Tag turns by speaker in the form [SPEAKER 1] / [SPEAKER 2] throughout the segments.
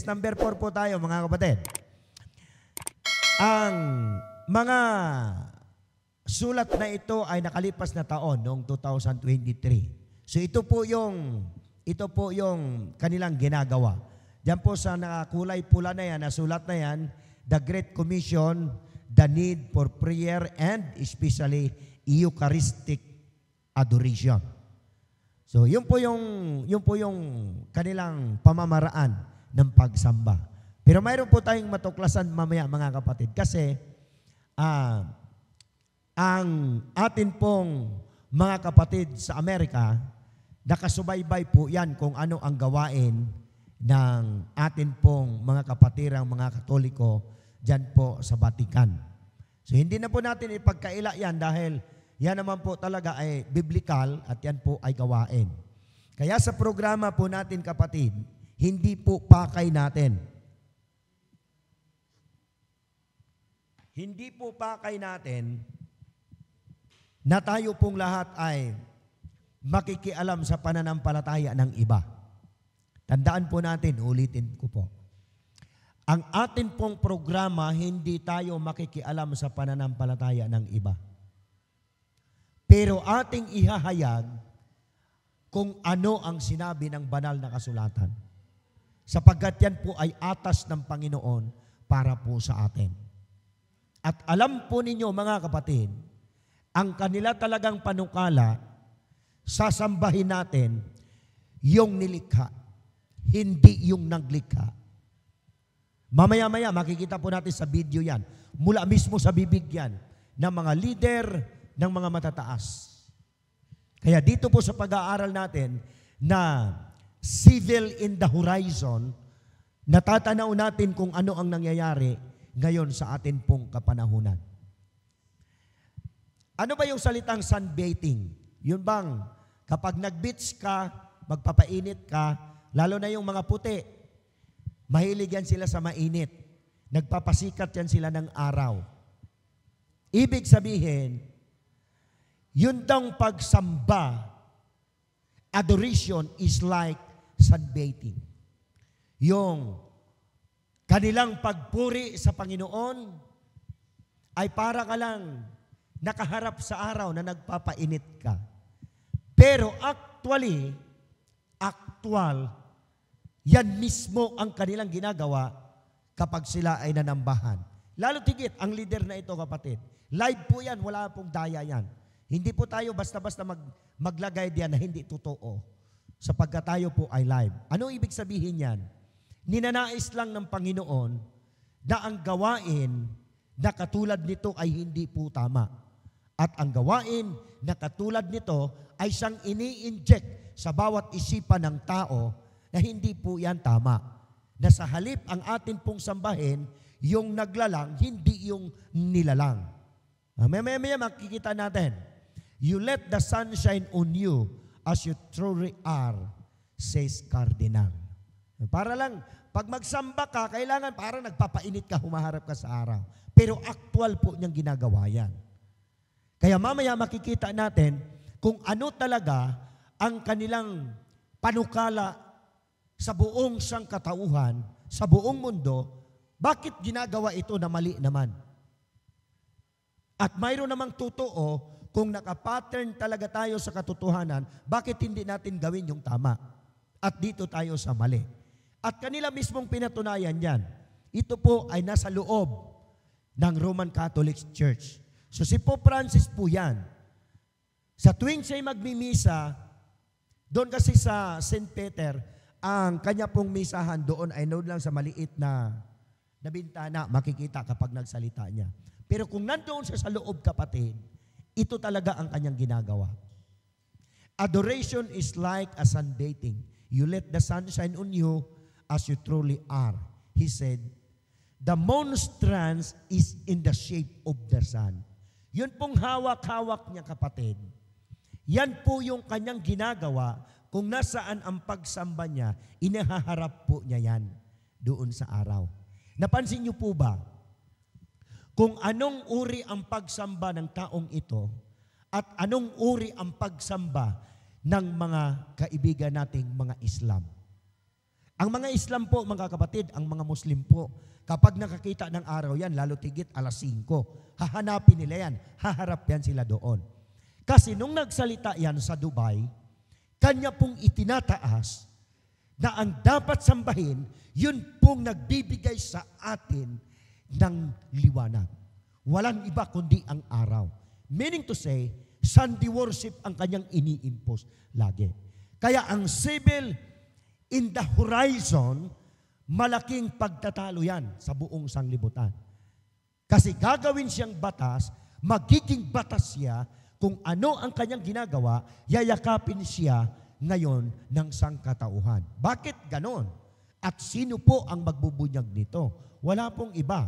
[SPEAKER 1] Test number 4 po tayo, mga kapatid. Ang mga sulat na ito ay nakalipas na taon, noong 2023. So ito po yung kanilang ginagawa. Diyan po sa nakakulay pula na yan, nasulat na yan, the Great Commission, the need for prayer, and especially Eucharistic adoration. So yun po yung kanilang pamamaraan ng pagsamba. Pero mayroon po tayong matuklasan mamaya, mga kapatid, kasi ang atin pong mga kapatid sa Amerika, nakasubaybay po yan kung ano ang gawain ng atin pong mga kapatirang mga Katoliko dyan po sa Vatican. So hindi na po natin ipagkaila yan dahil yan naman po talaga ay biblical at yan po ay gawain. Kaya sa programa po natin, kapatid, hindi po pakay natin. Hindi po pakay natin na tayo pong lahat ay makikialam sa pananampalataya ng iba. Tandaan po natin, ulitin ko po. Ang atin pong programa, hindi tayo makikialam sa pananampalataya ng iba. Pero ating ihahayag kung ano ang sinabi ng banal na kasulatan. Sapagkat yan po ay atas ng Panginoon para po sa atin. At alam po ninyo, mga kapatid, ang kanila talagang panukala, sasambahin natin yung nilikha, hindi yung naglikha. Mamaya-maya, makikita po natin sa video yan. Mula mismo sa bibig yan ng mga leader ng mga matataas. Kaya dito po sa pag-aaral natin na civil in the horizon, natatanaw natin kung ano ang nangyayari ngayon sa atin pong kapanahunan. Ano ba yung salitang sunbathing? Yun bang kapag nag-beach ka, magpapainit ka, lalo na yung mga puti, mahilig yan sila sa mainit. Nagpapasikat yan sila ng araw. Ibig sabihin, yun daw pagsamba, adoration is like sunbathing. Yung kanilang pagpuri sa Panginoon ay para ka lang nakaharap sa araw na nagpapainit ka. Pero actual, yan mismo ang kanilang ginagawa kapag sila ay nanambahan. Lalo tigit, ang leader na ito, kapatid. Live po yan, wala pong daya yan. Hindi po tayo basta-basta maglagay diyan na hindi totoo sapagkat tayo po ay live. Ano ibig sabihin yan? Ninanais lang ng Panginoon na ang gawain na katulad nito ay hindi po tama. At ang gawain na katulad nito ay siyang ini-inject sa bawat isipan ng tao na hindi po yan tama. Na sa halip ang atin pong sambahin, yung naglalang, hindi yung nilalang. Maya makikita natin. You let the sun shine on you as you truly are, says Cardinal. Para lang, pag magsamba ka, kailangan parang nagpapainit ka, humaharap ka sa araw. Pero actual po niyang ginagawa yan. Kaya mamaya makikita natin kung ano talaga ang kanilang panukala sa buong sangkatauhan, sa buong mundo, bakit ginagawa ito na mali naman? At mayroon namang totoo, kung nakapattern talaga tayo sa katotohanan, bakit hindi natin gawin yung tama? At dito tayo sa mali. At kanila mismong pinatunayan yan. Ito po ay nasa loob ng Roman Catholic Church. So si Pope Francis po yan. Sa tuwing siya'y magmimisa, doon kasi sa St. Peter, ang kanya pong misahan doon ay noon lang sa maliit na bintana, makikita kapag nagsalita niya. Pero kung nandoon siya sa loob, kapatid, ito talaga ang kanyang ginagawa. Adoration is like a sunbathing. You let the sun shine on you as you truly are. He said, the monstrance is in the shape of the sun. Yun pong hawak-hawak niya, kapatid. Yan po yung kanyang ginagawa kung nasaan ang pagsamba niya, inahaharap po niya yan doon sa araw. Napansin niyo po ba? Kung anong uri ang pagsamba ng taong ito at anong uri ang pagsamba ng mga kaibigan nating mga Islam. Ang mga Islam po, mga kapatid, ang mga Muslim po, kapag nakakita ng araw yan, lalo tigit alas 5, hahanapin nila yan, haharap yan sila doon. Kasi nung nagsalita yan sa Dubai, kanya pong itinataas na ang dapat sambahin, yun pong nagbibigay sa atin ng liwanag. Walang iba kundi ang araw. Meaning to say, Sunday worship ang kanyang ini-impose lagi. Kaya ang civil in the horizon, malaking pagtatalo yan sa buong sanglibutan. Kasi gagawin siyang batas, magiging batas siya kung ano ang kanyang ginagawa, yayakapin siya ngayon ng sangkatauhan. Bakit ganon? At sino po ang magbubunyag nito? Wala pong iba.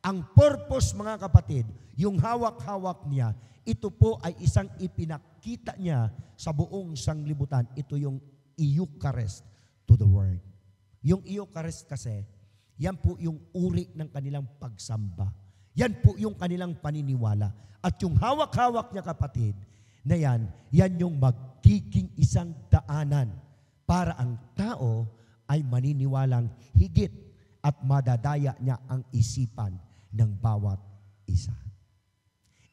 [SPEAKER 1] Ang purpose, mga kapatid, yung hawak-hawak niya, ito po ay isang ipinakita niya sa buong sanglibutan. Ito yung Eucharist to the world. Yung Eucharist kasi, yan po yung uri ng kanilang pagsamba. Yan po yung kanilang paniniwala. At yung hawak-hawak niya, kapatid, na yan yung magiging isang daanan para ang tao ay maniniwalang higit at madadaya niya ang isipan ng bawat isa.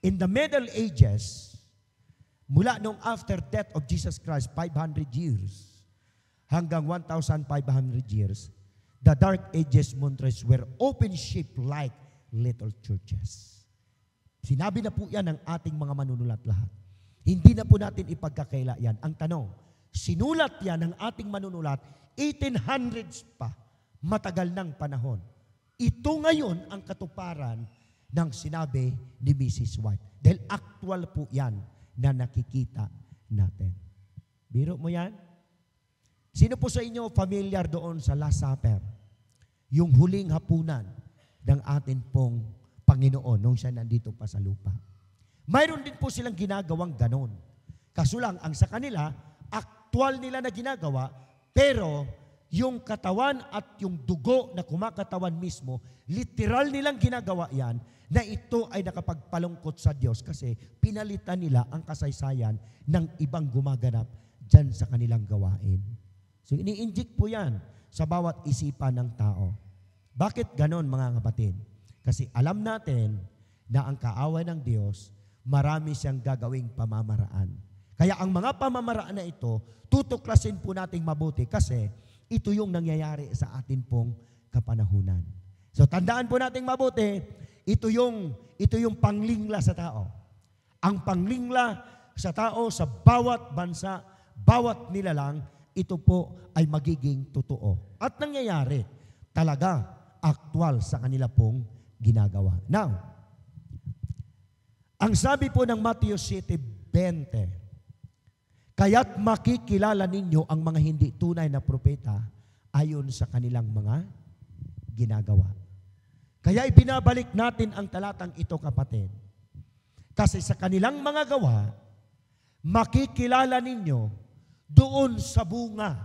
[SPEAKER 1] In the Middle Ages, mula nung after death of Jesus Christ, 500 years, hanggang 1,500 years, the Dark Ages montres were open-shaped like little churches. Sinabi na po yan ng ating mga manunulat lahat. Hindi na po natin ipagkakaila yan. Ang tanong, sinulat yan ng ating manunulat 1800s pa, matagal ng panahon. Ito ngayon ang katuparan ng sinabi ni Mrs. White. Dahil actual po yan na nakikita natin. Biro mo yan? Sino po sa inyo familiar doon sa Last Supper? Yung huling hapunan ng atin pong Panginoon nung siya nandito pa sa lupa. Mayroon din po silang ginagawang ganon. Kaso lang, ang sa kanila, aktual nila na ginagawa, pero yung katawan at yung dugo na kumakatawan mismo, literal nilang ginagawa yan, na ito ay nakapagpalungkot sa Diyos kasi pinalitan nila ang kasaysayan ng ibang gumaganap dyan sa kanilang gawain. So ini-inject po yan sa bawat isipan ng tao. Bakit ganon, mga kapatid? Kasi alam natin na ang kaaway ng Diyos, marami siyang gagawing pamamaraan. Kaya ang mga pamamaraan na ito, tutuklasin po nating mabuti kasi ito yung nangyayari sa atin pong kapanahunan. So tandaan po nating mabuti, ito yung panglingla sa tao. Ang panglingla sa tao sa bawat bansa, bawat nilalang, ito po ay magiging totoo. At nangyayari talaga aktual sa kanila pong ginagawa. Now, ang sabi po ng Matthew 7:20, kaya't makikilala ninyo ang mga hindi tunay na propeta ayon sa kanilang mga ginagawa. Kaya ibinabalik natin ang talatang ito, kapatid. Kasi sa kanilang mga gawa, makikilala ninyo doon sa bunga.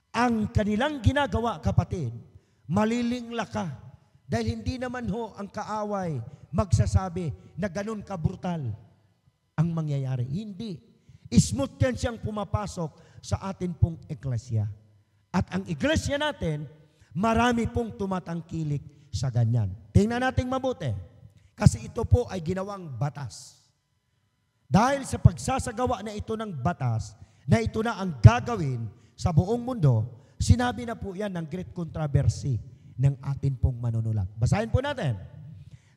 [SPEAKER 1] Ang kanilang ginagawa, kapatid, malilingla ka. Dahil hindi naman ho ang kaaway magsasabi na ganun ka-brutal ang mangyayari. Hindi. Smooth yan siyang pumapasok sa atin pong eklesya. At ang eklesya natin, marami pong tumatangkilik sa ganyan. Tingnan natin mabuti. Kasi ito po ay ginawang batas. Dahil sa pagsasagawa na ito ng batas, na ito na ang gagawin sa buong mundo, sinabi na po yan ng great controversy ng atin pong manunulat. Basahin po natin.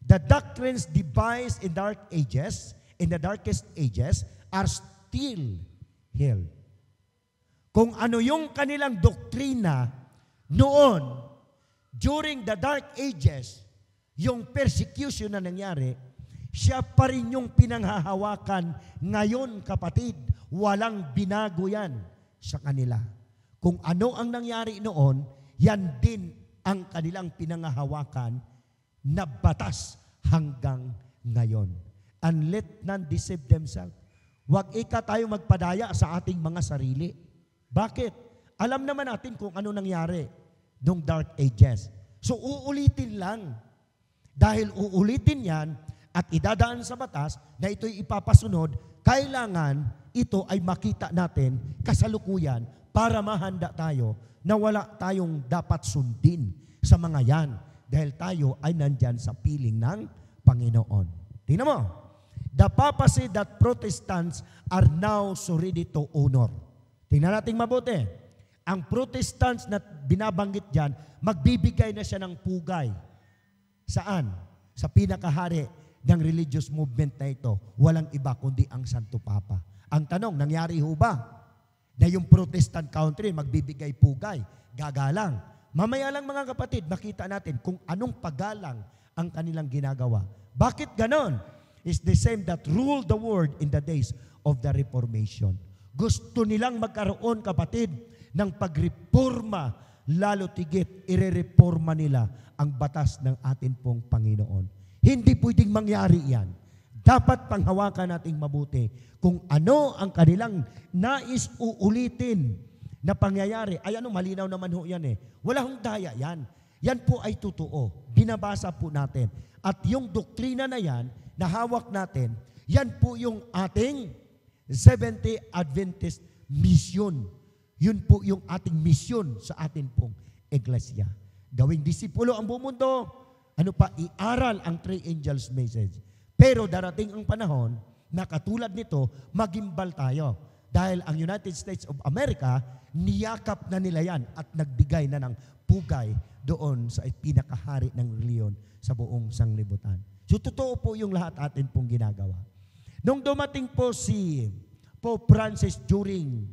[SPEAKER 1] The doctrines devised in the darkest ages, are still held. Kung ano yung kanilang doktrina noon, during the dark ages, yung persecution na nangyari, siya pa rin yung pinanghahawakan ngayon, kapatid. Walang binago yan sa kanila. Kung ano ang nangyari noon, yan din ang kanilang pinanghahawakan na batas hanggang ngayon. And let none deceive themselves. Huwag tayo magpadaya sa ating mga sarili. Bakit? Alam naman natin kung ano nangyari nung dark ages. So uulitin lang. Dahil uulitin yan at idadaan sa batas na ito'y ipapasunod, kailangan ito ay makita natin kasalukuyan para mahanda tayo na wala tayong dapat sundin sa mga yan dahil tayo ay nandyan sa piling ng Panginoon. Tingnan mo, the papacy that Protestants are now so ready to honor. Tingnan natin mabuti. Ang Protestants na binabanggit dyan, magbibigay na siya ng pugay. Saan? Sa pinakahari ng religious movement na ito. Walang iba kundi ang Santo Papa. Ang tanong, nangyari ho ba na yung Protestant country magbibigay pugay, gagalang? Mamaya lang mga kapatid, makita natin kung anong paggalang ang kanilang ginagawa. Bakit ganon? It's the same that ruled the world in the days of the Reformation. Gusto nilang magkaroon, kapatid, ng pagreforma, lalo tigit, irereforma nila ang batas ng atin pong Panginoon. Hindi pwedeng mangyari yan. Dapat panghawakan nating mabuti kung ano ang kanilang nais uulitin na pangyayari. Ay malinaw naman ho yan eh. Wala hong daya yan. Yan po ay totoo. Binabasa po natin. At yung doktrina na yan, na hawak natin, yan po yung ating Seventh-day Adventist mission. Yun po yung ating mission sa atin pong iglesia. Gawing disipulo ang buong mundo. Ano pa? Iaral ang three angels message. Pero darating ang panahon na katulad nito, magimbal tayo. Dahil ang United States of America, niyakap na nila yan at nagbigay na ng pugay doon sa pinakahari ng reliyon sa buong sanglibutan. So, totoo po yung lahat atin pong ginagawa. Nung dumating po si Pope Francis during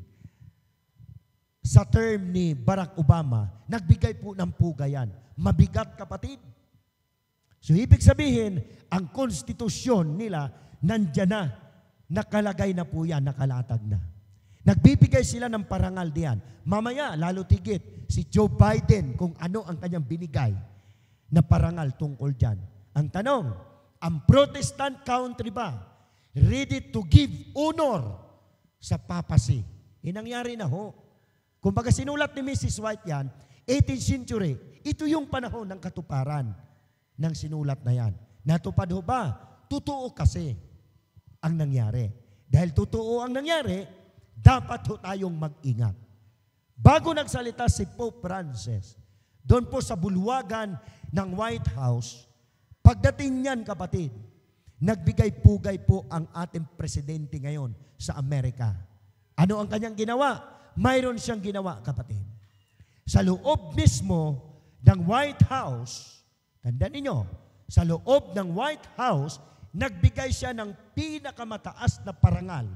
[SPEAKER 1] sa term ni Barack Obama, nagbigay po ng pugayan. Mabigat, kapatid. So, ibig sabihin, ang konstitusyon nila, nandyan na, nakalagay na po yan, nakalatag na. Nagbibigay sila ng parangal diyan. Mamaya, lalo tigit, si Joe Biden, kung ano ang kanyang binigay na parangal tungkol dyan. Ang tanong, ang Protestant country ba ready to give honor sa papacy? Nangyari na ho. Kumbaga sinulat ni Mrs. White yan, 18th century, ito yung panahon ng katuparan ng sinulat na yan. Natupad ho ba? Totoo kasi ang nangyari. Dahil totoo ang nangyari, dapat ho tayong mag-ingat. Bago nagsalita si Pope Francis, doon po sa bulwagan ng White House, pagdating niyan, kapatid, nagbigay pugay po ang ating presidente ngayon sa Amerika. Ano ang kanyang ginawa? Mayroon siyang ginawa, kapatid. Sa loob mismo ng White House, tandaan ninyo, sa loob ng White House, nagbigay siya ng pinakamataas na parangal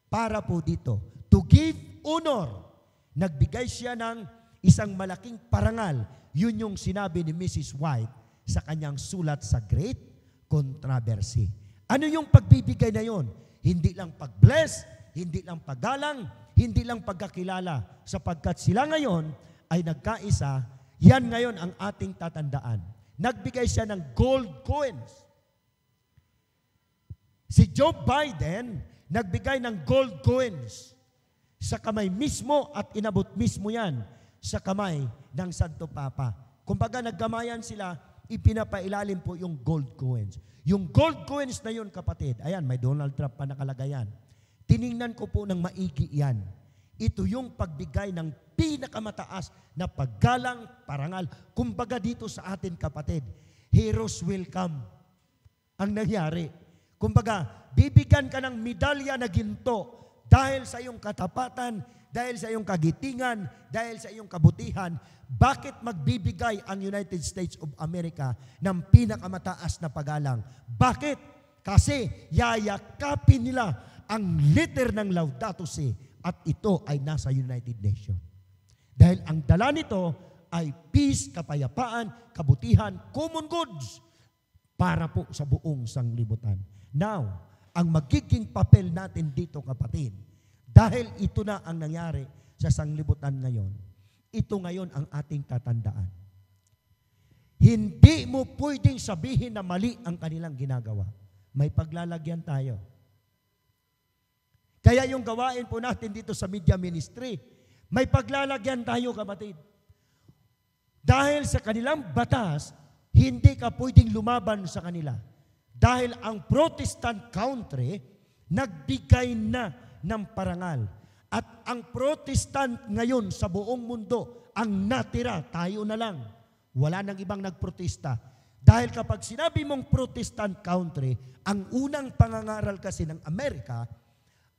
[SPEAKER 1] para po dito. To give honor. Nagbigay siya ng isang malaking parangal. Yun yung sinabi ni Mrs. White sa kanyang sulat sa Great Controversy. Ano yung pagbibigay na yun? Hindi lang pag-bless, hindi lang paggalang, hindi lang pagkakilala, sapagkat sila ngayon ay nagkaisa. Yan ngayon ang ating tatandaan. Nagbigay siya ng gold coins. Si Joe Biden, nagbigay ng gold coins sa kamay mismo at inabot mismo yan sa kamay ng Santo Papa. Kumbaga nagkamayan sila, ipinapailalim po yung gold coins. Yung gold coins na yun, kapatid, ayan, may Donald Trump pa nakalagayan. Tiningnan ko po ng maigi yan. Ito yung pagbigay ng pinakamataas na paggalang, parangal. Kumbaga dito sa atin, kapatid, heroes will come. Ang nangyari. Kumbaga, bibigyan ka ng medalya na ginto dahil sa iyong katapatan, dahil sa iyong kagitingan, dahil sa iyong kabutihan. Bakit magbibigay ang United States of America ng pinakamataas na paggalang? Bakit? Kasi yayakapin nila ang letter ng Laudato Si at ito ay nasa United Nations. Dahil ang dala nito ay peace, kapayapaan, kabutihan, common goods para po sa buong sanglibutan. Now, ang magiging papel natin dito, kapatid, dahil ito na ang nangyari sa sanglibutan ngayon, ito ngayon ang ating tatandaan. Hindi mo pwedeng sabihin na mali ang kanilang ginagawa. May paglalagyan tayo. Kaya yung gawain po natin dito sa media ministry, may paglalagyan tayo, kapatid. Dahil sa kanilang batas, hindi ka pwedeng lumaban sa kanila. Dahil ang Protestant country, nagbigay na ng parangal. At ang Protestant ngayon sa buong mundo, ang natira, tayo na lang. Wala nang ibang nagprotesta. Dahil kapag sinabi mong Protestant country, ang unang pangangaral kasi ng Amerika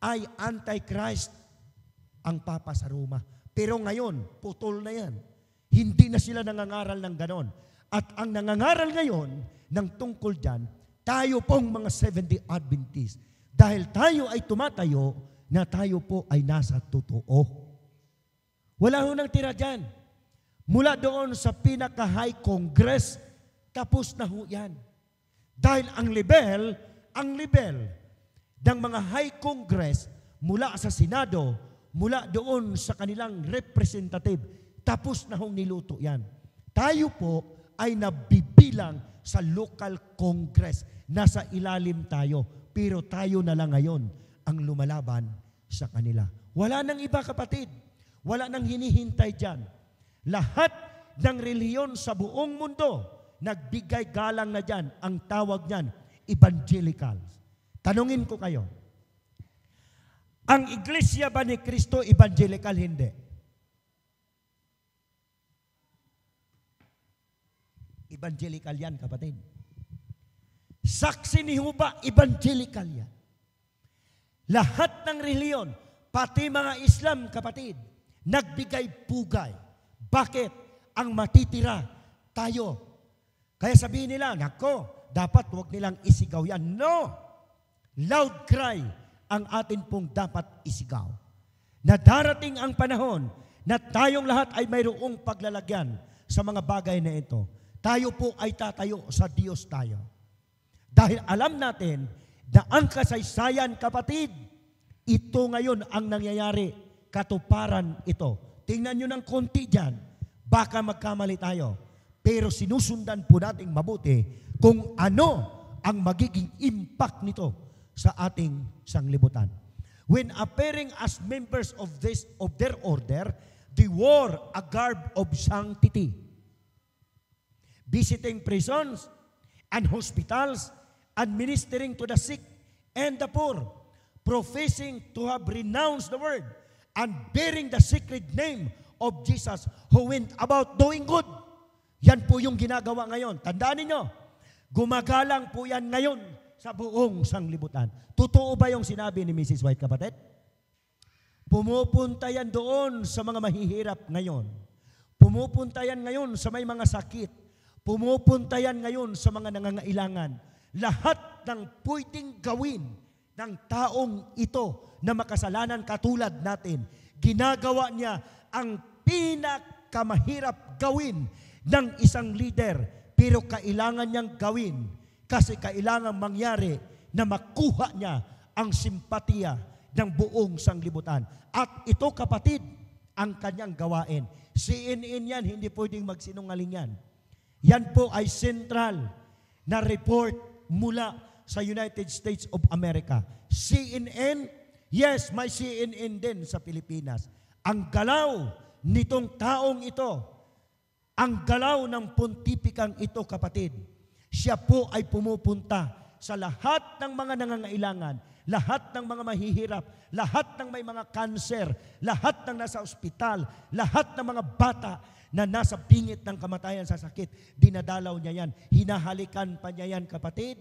[SPEAKER 1] ay Antichrist, ang Papa sa Roma. Pero ngayon, putol na yan. Hindi na sila nangangaral ng ganon. At ang nangangaral ngayon ng tungkol dyan, tayo pong mga Seventh-day Adventist. Dahil tayo ay tumatayo na tayo po ay nasa totoo. Wala ho nang tira dyan. Mula doon sa pinaka-high Congress, tapos na ho yan. Dahil ang level ng mga high Congress, mula sa Senado, mula doon sa kanilang representative, tapos na hong niluto yan. Tayo po ay nabibilang sa local Congress. Nasa ilalim tayo, pero tayo na lang ngayon ang lumalaban sa kanila. Wala nang iba, kapatid. Wala nang hinihintay dyan. Lahat ng reliyon sa buong mundo, nagbigay galang na dyan. Ang tawag niyan, evangelicals. Tanungin ko kayo, ang Iglesia ba ni Kristo evangelical? Hindi. Evangelical yan, kapatid. Saksi ni Jehovah, evangelical yan. Lahat ng reliyon, pati mga Islam, kapatid, nagbigay pugay. Bakit? Ang matitira, tayo. Kaya sabihin nila, nako, dapat huwag nilang isigaw yan. No! Loud cry ang atin pong dapat isigaw. Na darating ang panahon na tayong lahat ay mayroong paglalagyan sa mga bagay na ito. Tayo po ay tatayo sa Diyos tayo. Dahil alam natin na ang kasaysayan, kapatid, ito ngayon ang nangyayari, katuparan ito. Tingnan nyo ng konti dyan, baka magkamali tayo. Pero sinusundan po natin mabuti kung ano ang magiging impact nito sa ating sanglibutan. When appearing as members of their order, they wore a garb of sanctity, visiting prisons and hospitals, administering to the sick and the poor, professing to have renounced the word, and bearing the sacred name of Jesus, who went about doing good. Yan po yung ginagawa ngayon. Tandaan ninyo, gumagalang po yan ngayon sa buong sanglibutan. Totoo ba yung sinabi ni Mrs. White, kapatid? Pumupunta yan doon sa mga mahihirap ngayon. Pumupunta yan ngayon sa may mga sakit. Pumupunta yan ngayon sa mga nangangailangan. Lahat ng pwedeng gawin ng taong ito na makasalanan katulad natin, ginagawa niya ang pinakamahirap gawin ng isang leader, pero kailangan niyang gawin kasi kailangan mangyari na makuha niya ang simpatiya ng buong sanglibutan. At ito, kapatid, ang kanyang gawain. CNN yan, hindi pwedeng magsinungaling yan. Yan po ay central na report mula sa United States of America. CNN, yes, may CNN din sa Pilipinas. Ang galaw nitong taong ito, ang galaw ng pontipikang ito, kapatid, siya po ay pumupunta sa lahat ng mga nangangailangan, lahat ng mga mahihirap, lahat ng may mga kanser, lahat ng nasa ospital, lahat ng mga bata na nasa bingit ng kamatayan sa sakit, dinadalaw niya yan. Hinahalikan pa niya yan, kapatid.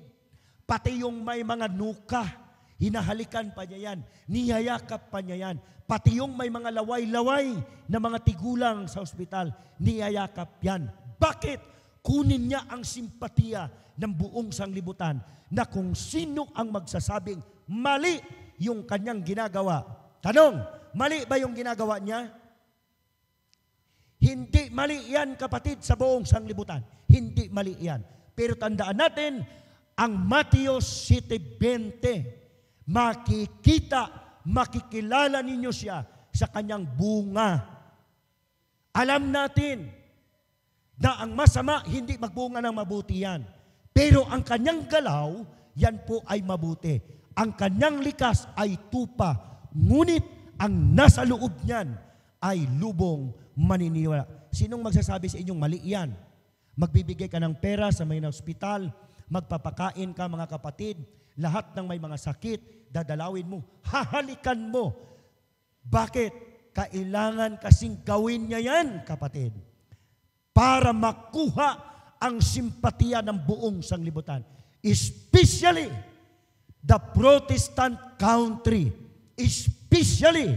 [SPEAKER 1] Pati yung may mga nuka, hinahalikan pa niya yan. Niyayakap pa niya yan. Pati yung may mga laway-laway na mga tigulang sa ospital, niyayakap yan. Bakit? Kunin niya ang simpatiya ng buong sanglibutan na kung sino ang magsasabing mali yung kanyang ginagawa. Tanong, mali ba yung ginagawa niya? Hindi mali yan, kapatid, sa buong sanglibutan. Hindi mali yan. Pero tandaan natin, ang Mateo 7:20, makikilala ninyo siya sa kanyang bunga. Alam natin na ang masama hindi magbunga ng mabuti yan. Pero ang kanyang galaw, yan po ay mabuti. Ang kanyang likas ay tupa. Ngunit ang nasa loob niyan ay lubong maniniwala. Sinong magsasabi sa inyong mali yan? Magbibigay ka ng pera sa may ospital, magpapakain ka, mga kapatid, lahat ng may mga sakit, dadalawin mo, hahalikan mo, Bakit? Kailangan kasing gawin niya yan, kapatid, para makuha ang simpatiya ng buong sanglibutan. Especially the Protestant country, especially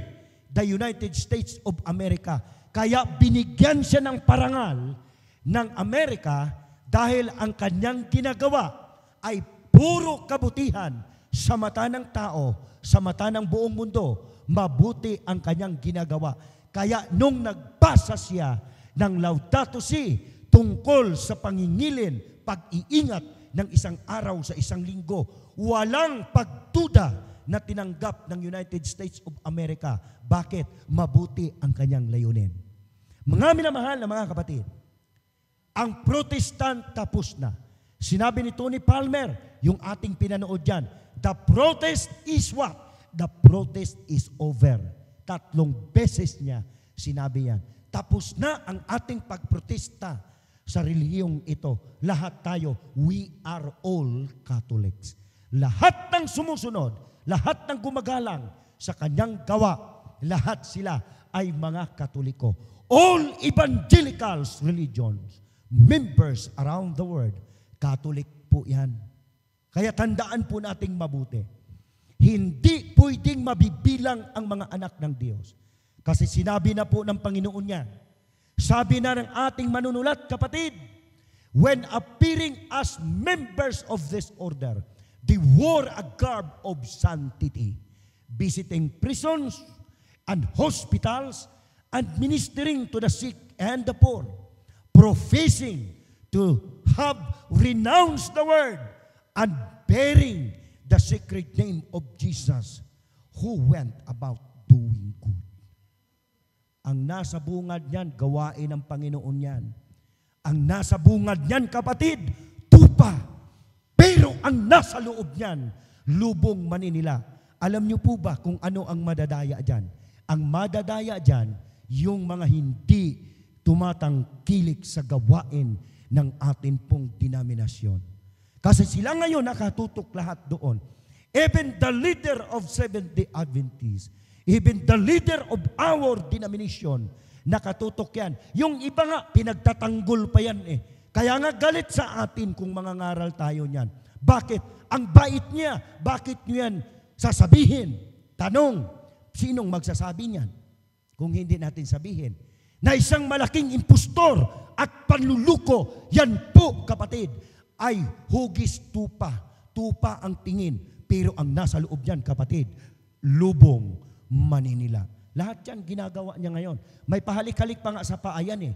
[SPEAKER 1] the United States of America. Kaya binigyan siya ng parangal ng Amerika dahil ang kanyang ginagawa ay puro kabutihan sa mata ng tao, sa mata ng buong mundo. Mabuti ang kanyang ginagawa. Kaya nung nagbasa siya ng Laudato Si tungkol sa pangingilin, pag-iingat ng isang araw sa isang linggo, walang pagduda na tinanggap ng United States of America. Bakit? Mabuti ang kanyang layunin. Mga minamahal na mga kapatid, ang Protestant tapos na. Sinabi ni Tony Palmer, yung ating pinanood dyan, the protest is what? The protest is over. 3 beses niya sinabi yan. Tapos na ang ating pagprotesta sa relihiyong ito. Lahat tayo, we are all Catholics. Lahat ng sumusunod, lahat ng gumagalang sa kanyang gawa, lahat sila ay mga Katoliko. All evangelicals religions, members around the world, Catholic po yan. Kaya tandaan po nating mabuti. Hindi pwedeng mabibilang ang mga anak ng Diyos. Kasi sinabi na po ng Panginoon niya, sabi na ng ating manunulat, kapatid, when appearing as members of this order, they wore a garb of sanctity, visiting prisons and hospitals and ministering to the sick and the poor, professing to have renounced the word and bearing the sacred name of Jesus, who went about doing good. Ang nasa bungad niyan, gawain ng Panginoon yan. Ang nasa bungad niyan, kapatid, tupa. Pero ang nasa loob niyan, lubong maninila. Alam niyo po ba kung ano ang madadaya dyan? Ang madadaya dyan, yung mga hindi tumatangkilik sa gawain ng atin pong denominasyon. Kasi sila ngayon nakatutok lahat doon. Even the leader of Seventh-day Adventists, even the leader of our denomination, nakatutok yan. Yung iba nga, pinagtatanggol pa yan eh. Kaya nga galit sa atin kung mangangaral tayo niyan. Bakit? Ang bait niya. Bakit niyo yan sasabihin? Tanong, sinong magsasabi niyan? Kung hindi natin sabihin. Na isang malaking impostor at panluluko, yan po kapatid, ay hugis tupa. Tupa ang tingin. Pero ang nasa loob niyan, kapatid, lubong maninila. Lahat yan ginagawa niya ngayon. May pahalik-halik pa nga sa paayan eh.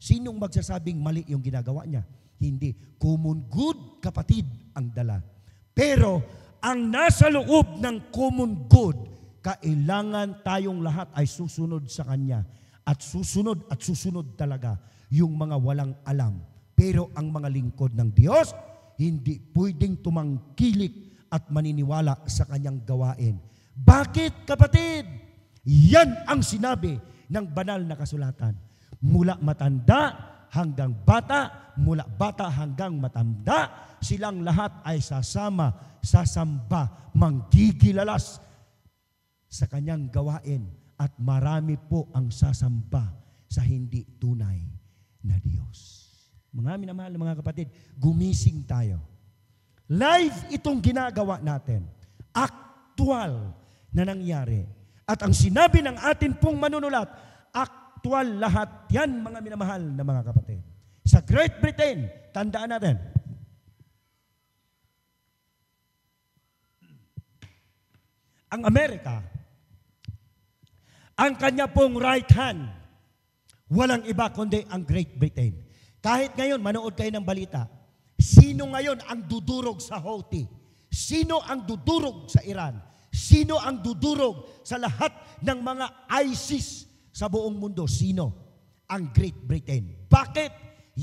[SPEAKER 1] Sinong magsasabing mali yung ginagawa niya? Hindi. Common good, kapatid, ang dala. Pero ang nasa loob ng common good, kailangan tayong lahat ay susunod sa Kanya. At susunod talaga yung mga walang alam. Pero ang mga lingkod ng Diyos, hindi pwedeng tumangkilik at maniniwala sa Kanyang gawain. Bakit, kapatid? Yan ang sinabi ng banal na kasulatan. Mula matanda hanggang bata, mula bata hanggang matanda, silang lahat ay sasama, sasamba, manggigilalas sa Kanyang gawain. At marami po ang sasamba sa hindi tunay na Diyos. Mga minamahal na mga kapatid, gumising tayo. Live itong ginagawa natin. Aktual na nangyari. At ang sinabi ng atin pong manunulat, aktual lahat yan, mga minamahal na mga kapatid. Sa Great Britain, tandaan natin, ang Amerika, ang kanya pong right hand, walang iba kundi ang Great Britain. Kahit ngayon, manood kayo ng balita, sino ngayon ang dudurog sa Houthi? Sino ang dudurog sa Iran? Sino ang dudurog sa lahat ng mga ISIS sa buong mundo? Sino? Ang Great Britain. Bakit?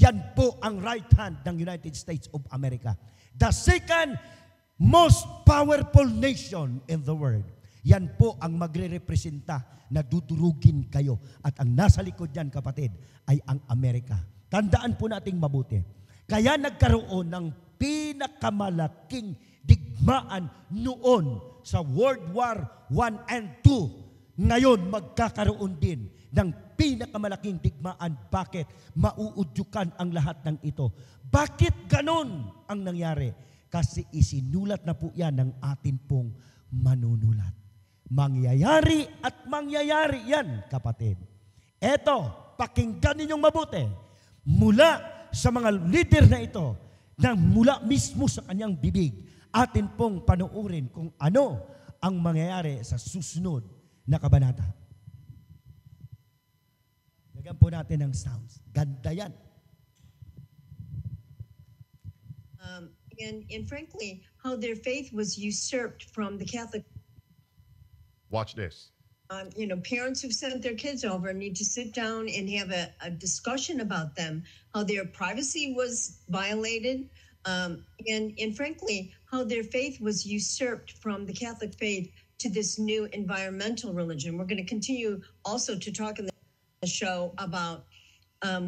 [SPEAKER 1] Yan po ang right hand ng United States of America. The second most powerful nation in the world. Yan po ang magre-representa na dudurugin kayo. At ang nasa likod yan, kapatid, ay ang Amerika. Tandaan po nating mabuti. Kaya nagkaroon ng pinakamalaking digmaan noon sa World War I and II ngayon magkakaroon din ng pinakamalaking digmaan. Bakit? Mauudyukan ang lahat ng ito. Bakit ganon ang nangyari? Kasi isinulat na po yan ng atin pong manunulat. Mangyayari at mangyayari yan, kapatid. Eto, pakinggan ninyong mabuti. Mula sa mga leader na ito, na mula mismo sa kanyang bibig, atin pong panuurin kung ano ang mangyayari sa susunod na kabanata. Lagyan po natin ang sounds. Ganda yan.
[SPEAKER 2] And frankly, how their faith was usurped from the Catholic.
[SPEAKER 3] Watch this.
[SPEAKER 2] Parents who've sent their kids over need to sit down and have a discussion about them, how their privacy was violated, and frankly, how their faith was usurped from the Catholic faith to this new environmental religion. We're going to continue also to talk in the show about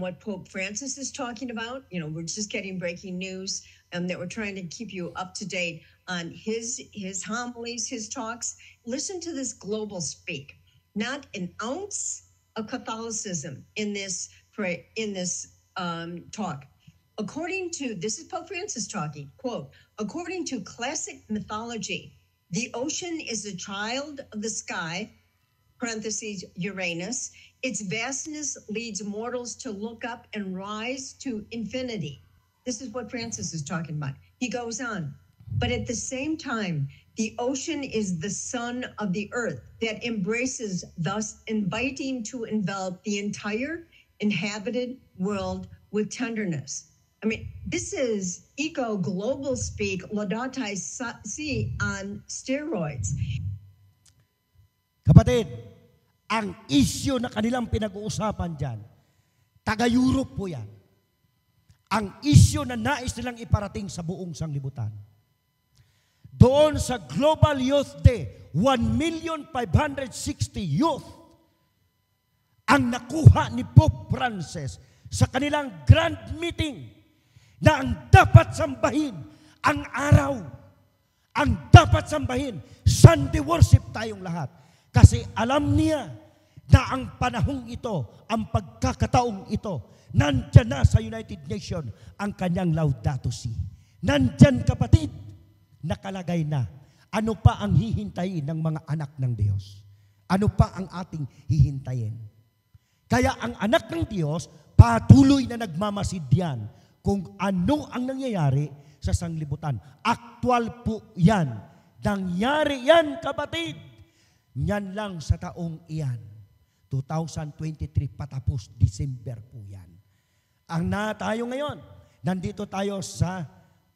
[SPEAKER 2] what Pope Francis is talking about. We're just getting breaking news that we're trying to keep you up to date on his homilies, his talks. Listen to this global speak. Not an ounce of Catholicism in this talk. This is Pope Francis talking, quote, according to classic mythology, the ocean is a child of the sky, parentheses, Uranus. Its vastness leads mortals to look up and rise to infinity. This is what Francis is talking about. He goes on, but at the same time, the ocean is the sun of the earth that embraces, thus inviting to envelop the entire inhabited world with tenderness. I mean, this is eco-global speak, Laudato Si on steroids.
[SPEAKER 1] Kapatid, ang issue na kanilang pinag-uusapan dyan, taga-Europe po yan. Ang issue na nais nilang iparating sa buong sanglibutan. Doon sa Global Youth Day, 1,560,000 youth ang nakuha ni Pope Francis sa kanilang grand meeting na ang dapat sambahin ang araw. Ang dapat sambahin, Sunday worship tayong lahat. Kasi alam niya na ang panahong ito, ang pagkakataong ito, nandyan na sa United Nations ang kanyang Laudato Si. Nandyan, kapatid, nakalagay na. Ano pa ang hihintayin ng mga anak ng Diyos? Ano pa ang ating hihintayin? Kaya ang anak ng Diyos, patuloy na nagmamasid yan kung ano ang nangyayari sa sanglibutan. Aktual po yan. Nangyari yan, kapatid. Yan lang sa taong iyan. 2023 patapos, December po yan. Ang na tayo ngayon, nandito tayo sa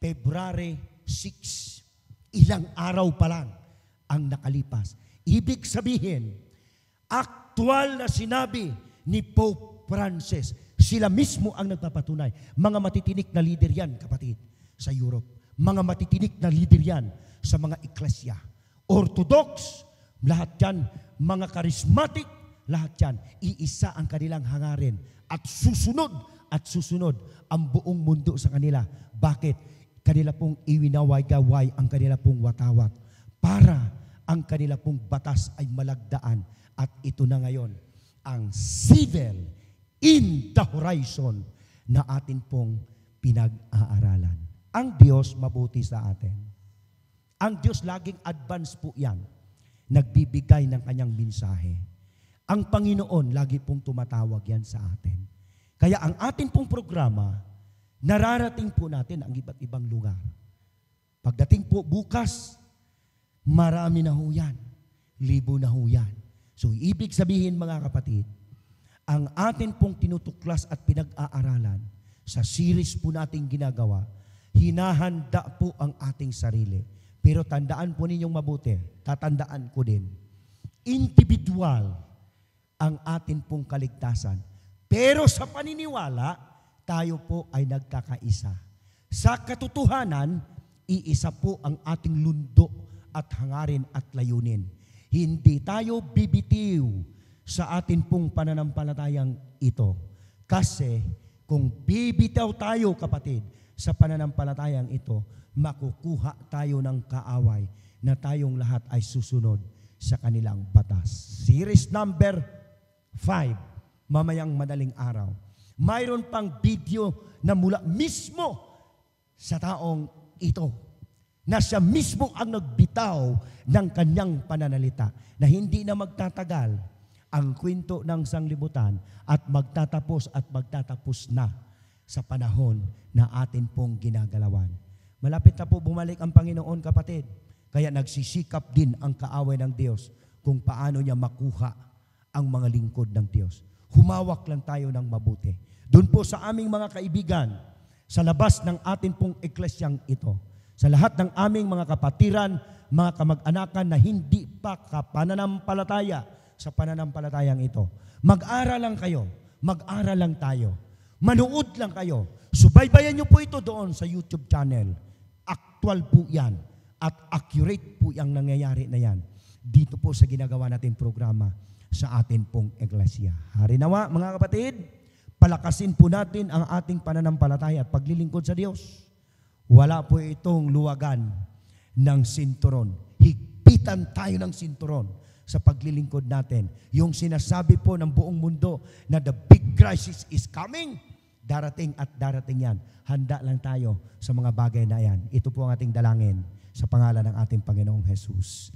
[SPEAKER 1] February 6. Ilang araw pa lang ang nakalipas. Ibig sabihin, aktual na sinabi ni Pope Francis, sila mismo ang nagpapatunay. Mga matitinik na leader yan, kapatid, sa Europe. Mga matitinik na leader yan sa mga eklesya. Orthodox, lahat yan. Mga charismatic, lahat yan. Iisa ang kanilang hangarin. At susunod ang buong mundo sa kanila. Bakit? Kanila pong iwinaway-gaway ang kanila pong watawat para ang kanila pong batas ay malagdaan. At ito na ngayon, ang civil in the horizon na atin pong pinag-aaralan. Ang Diyos mabuti sa atin. Ang Diyos laging advance po yan. Nagbibigay ng kanyang mensahe. Ang Panginoon lagi pong tumatawag yan sa atin. Kaya ang ating pong programa, nararating po natin ang iba't ibang lugar. Pagdating po bukas, marami na ho yan. Libo na ho yan. So, ibig sabihin mga kapatid, ang atin pong tinutuklas at pinag-aaralan sa series po nating ginagawa, hinahanda po ang ating sarili. Pero tandaan po ninyong mabuti, tatandaan ko din, individual ang atin pong kaligtasan. Pero sa paniniwala, tayo po ay nagkakaisa. Sa katotohanan, iisa po ang ating lundo at hangarin at layunin. Hindi tayo bibitiw sa atin pong pananampalatayang ito. Kasi kung bibitaw tayo, kapatid, sa pananampalatayang ito, makukuha tayo ng kaaway na tayong lahat ay susunod sa kanilang batas. Series number 5, mamayang madaling araw. Mayroon pang video na mula mismo sa taong ito, na siya mismo ang nagbitaw ng kanyang pananalita, na hindi na magtatagal ang kwento ng sanglibutan at magtatapos na sa panahon na atin pong ginagalawan. Malapit na po bumalik ang Panginoon, kapatid. Kaya nagsisikap din ang kaaway ng Diyos kung paano niya makuha ang mga lingkod ng Diyos. Humawak lang tayo ng mabuti. Doon po sa aming mga kaibigan, sa labas ng atin pong eklesyang ito, sa lahat ng aming mga kapatiran, mga kamag-anakan na hindi pa kapananampalataya sa pananampalatayang ito, mag-aral lang kayo, mag-aral lang tayo, manood lang kayo, subaybayan niyo po ito doon sa YouTube channel. Aktual po yan at accurate po yung nangyayari na yan dito po sa ginagawa natin programa sa atin pong eklesia. Harinawa, mga kapatid, palakasin po natin ang ating pananampalataya at paglilingkod sa Diyos. Wala po itong luwagan ng sinturon. Higpitan tayo ng sinturon sa paglilingkod natin. Yung sinasabi po ng buong mundo na the big crisis is coming, darating at darating yan. Handa lang tayo sa mga bagay na yan. Ito po ang ating dalangin sa pangalan ng ating Panginoong Jesus.